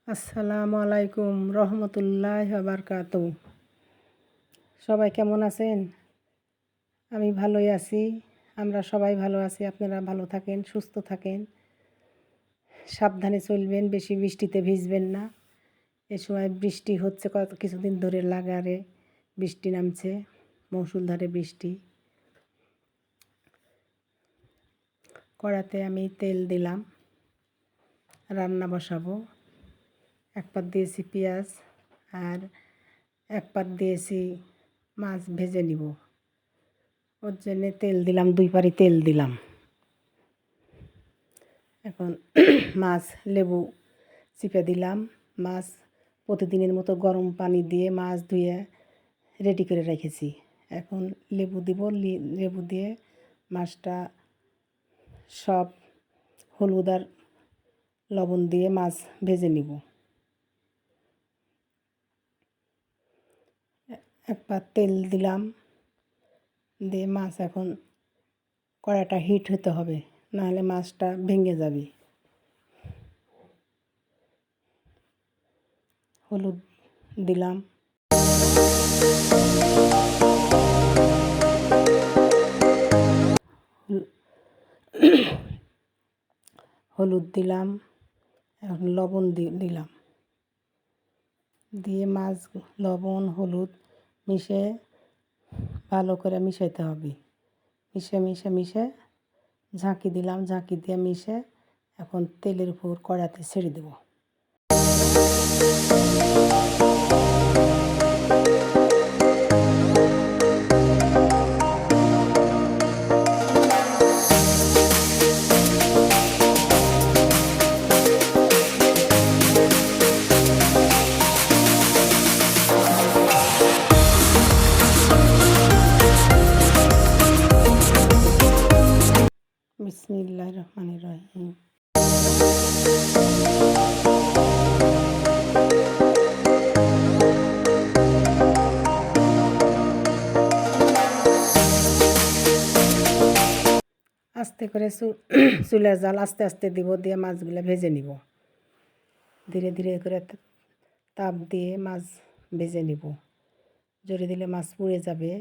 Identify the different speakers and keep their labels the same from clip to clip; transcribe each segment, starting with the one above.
Speaker 1: আসসালামু আলাইকুম রহমতুল্লাহ বারকাতু। সবাই কেমন আছেন? আমি ভালোই আছি। আমরা সবাই ভালো আছি। আপনারা ভালো থাকেন, সুস্থ থাকেন, সাবধানে চলবেন, বেশি বৃষ্টিতে ভিজবেন না। এ সময় বৃষ্টি হচ্ছে, কিছুদিন ধরে লাগারে বৃষ্টি নামছে, মৌসুলধারে বৃষ্টি। কড়াতে আমি তেল দিলাম, রান্না বসাবো। এক পাত দিয়েছি পেঁয়াজ আর এক পাত দিয়েছি মাছ ভেজে নিব। ওর জন্যে তেল দিলাম, 2 পারি তেল দিলাম। এখন মাছ লেবু চিপে দিলাম। মাছ প্রতিদিনের মতো গরম পানি দিয়ে মাছ ধুয়ে রেডি করে রেখেছি। এখন লেবু দিব, লেবু দিয়ে মাছটা সব হলুদ আর লবণ দিয়ে মাছ ভেজে নিব। এক পাত তেল দিলাম, দিয়ে মাছ এখন কড়াটা হিট হতে হবে, নাহলে মাছটা ভেঙে যাবে। হলুদ দিলাম, হলুদ দিলাম, এখন লবণ দিলাম, দিয়ে মাছ লবণ হলুদ মিশে ভালো করে মিশাইতে হবে। মিশে ঝাঁকি দিলাম, ঝাঁকি দিয়ে মিশে এখন তেলের উপর কড়াতে ছেড়ে দেব। বিসমিল্লাহির রহমানির রহিম। আস্তে করে চুলার জাল আস্তে আস্তে দিব, দিয়ে মাছগুলো ভেজে নিব। ধীরে ধীরে করে তাপ দিয়ে মাছ ভেজে নিব। জোরে দিলে মাছ পুড়ে যাবে,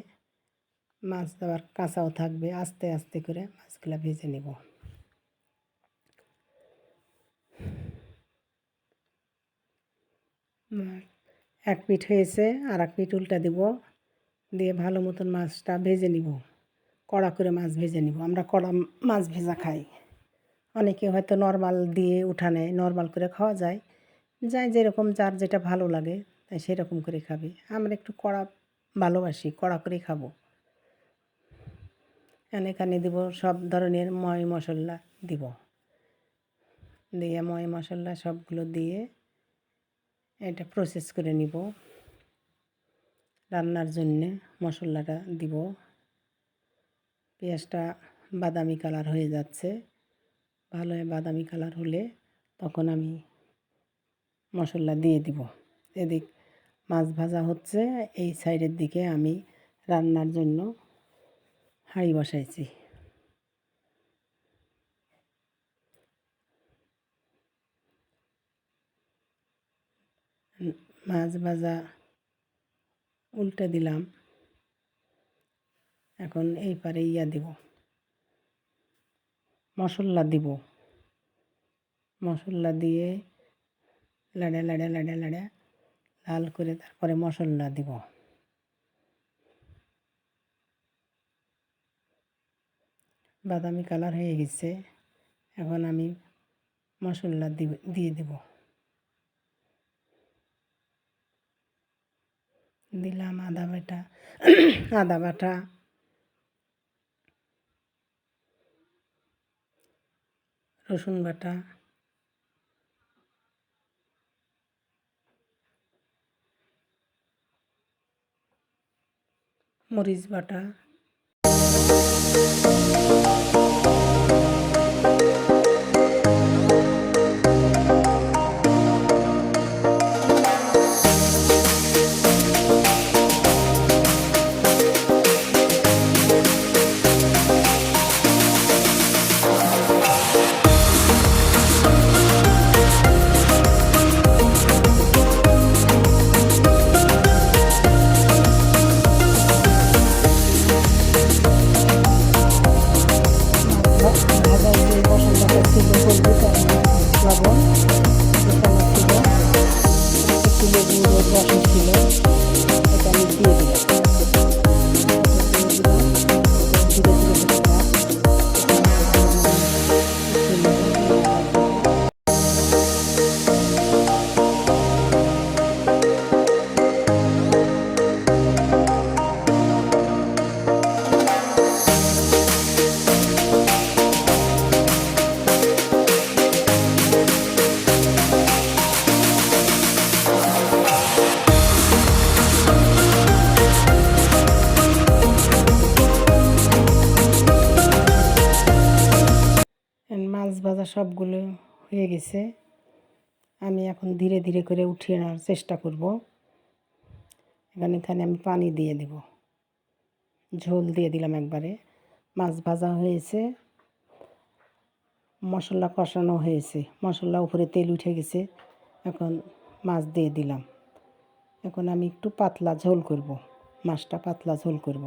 Speaker 1: মাছ আবার কাঁচাও থাকবে। আস্তে আস্তে করে মাছগুলো ভেজে নিব। এক পিঠ হয়েছে, আর এক পিঠ উল্টা দিব, দিয়ে ভালো মতন মাছটা ভেজে নিব। কড়া করে মাছ ভেজে নিব। আমরা কড়া মাছ ভেজা খাই। অনেকে হয়তো নর্মাল দিয়ে উঠানে নর্মাল করে খাওয়া যায়, যাই যেরকম যার যেটা ভালো লাগে তাই সেরকম করে খাবে। আমরা একটু কড়া ভালোবাসি, কড়া করে খাবো। এখানে দিব সব ধরনের ময় মশলা দিব, দিয়ে ময় মশলা সবগুলো দিয়ে এটা প্রসেস করে নিব। রান্নার জন্যে মশলাটা দিব। পেঁয়াজটা বাদামি কালার হয়ে যাচ্ছে, ভালো বাদামি কালার হলে তখন আমি মশলা দিয়ে দিব। এদিক মাছ ভাজা হচ্ছে, এই সাইডের দিকে আমি রান্নার জন্য হাঁড়ি বসাইছি। মাছ ভাজা উল্টে দিলাম। এখন এই পারে দিব, মশলা দিব। মশলা দিয়ে লাড়া লাল করে তারপরে মশলা দিব। বাদামি কালার হয়ে গেছে, এখন আমি মশলা দিয়ে দেব। দিলাম আদা বাটা, রসুন বাটা, মরিচ বাটা, ভাজা সবগুলো হয়ে গেছে। আমি এখন ধীরে ধীরে করে উঠিয়ে নেওয়ার চেষ্টা করব। এখানে আমি পানি দিয়ে দেব, ঝোল দিয়ে দিলাম একবারে। মাছ ভাজা হয়েছে, মশলা কষানো হয়েছে, মশলা উপরে তেল উঠে গেছে। এখন মাছ দিয়ে দিলাম। এখন আমি একটু পাতলা ঝোল করব, মাছটা পাতলা ঝোল করব।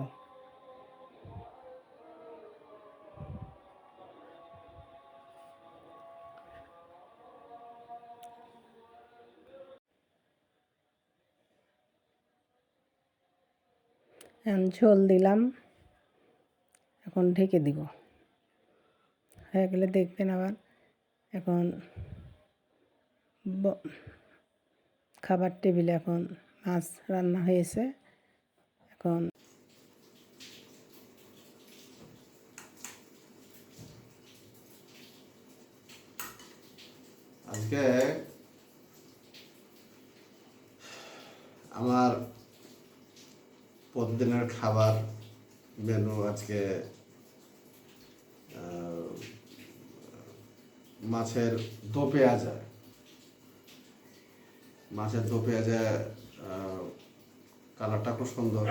Speaker 1: এখন ঝোল দিলাম, এখন ঢেকে দিব। হয়ে গেলে দেখবেন আবার। এখন খাবার টেবিলে এখন মাছ রান্না হয়েছে। এখন
Speaker 2: আজকে আমার প্রতিদিনের খাবার মেনু আজকে মাছের দো পেঁয়াজা। মাছের দো পেঁয়াজা কালারটা খুব সুন্দর,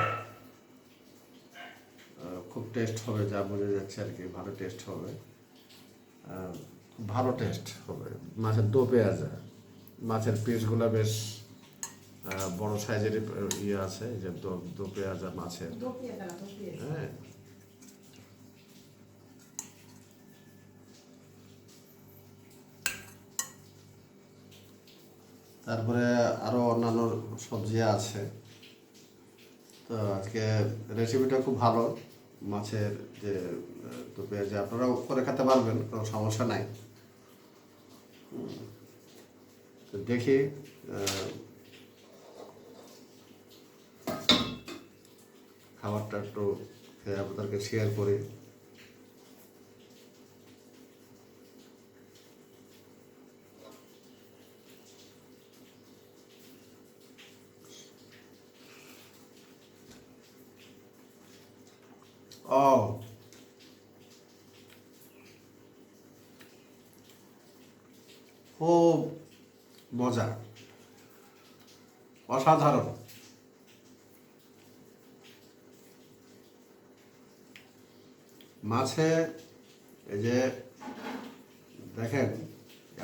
Speaker 2: খুব টেস্ট হবে, যা বোঝা যাচ্ছে আর কি। ভালো টেস্ট হবে, খুব ভালো টেস্ট হবে মাছের দো পেঁয়াজা। মাছের পিসগুলো বেশ বড় সাইজের ইয়ে আছে, যে দো পেঁয়াজা মাছের। হ্যাঁ, তারপরে আরও অন্যান্য সবজি আছে। তো আজকে রেসিপিটা খুব ভালো। মাছের যে দো পেঁয়াজা আপনারাও করে খেতে পারবেন, কোনো সমস্যা নাই। তো দেখি খাবারটা একটু খেয়ে আপনাদেরকে শেয়ার করি। ও, খুব মজা, অসাধারণ। মাছে এই যে দেখেন,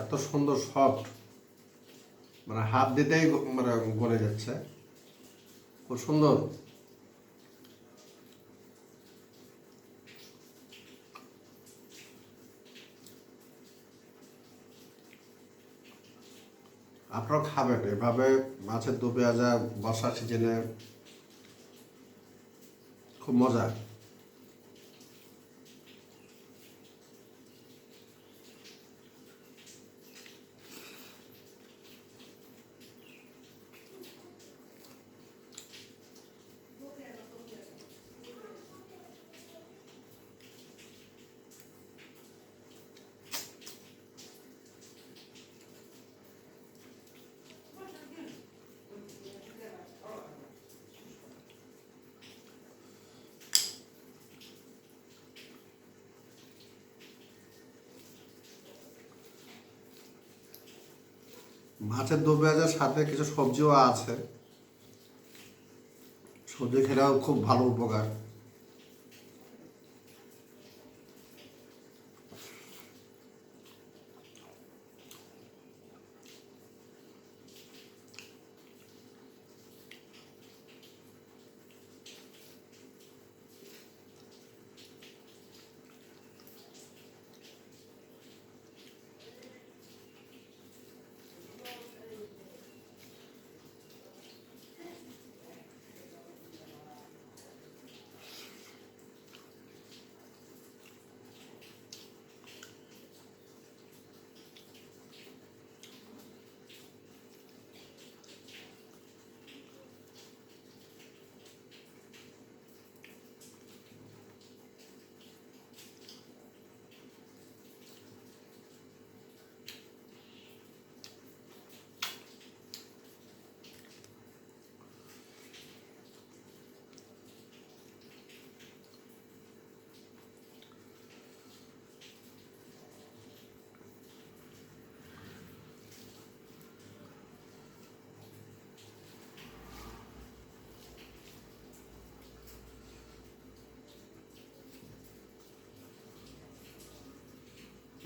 Speaker 2: এত সুন্দর সফট, মানে হাত দিতেই মানে গলে যাচ্ছে, খুব সুন্দর। আপনারাও খাবেন এভাবে মাছের দো পেঁয়াজা, বর্ষার সিজনে খুব মজা। মাছের দো পেঁয়াজার সাথে কিছু সবজিও আছে, সবজি খেলেও খুব ভালো উপকার।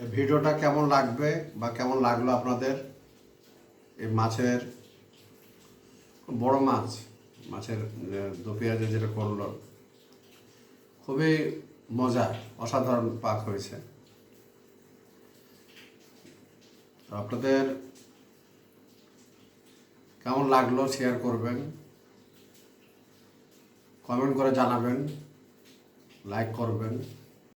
Speaker 2: এই ভিডিওটা কেমন লাগবে বা কেমন লাগলো আপনাদের? এই মাছের, বড় মাছ, মাছের দো পেঁয়াজে যেটা করলো, খুবই মজার, অসাধারণ পাক হয়েছে। তো আপনাদের কেমন লাগলো শেয়ার করবেন, কমেন্ট করে জানাবেন, লাইক করবেন।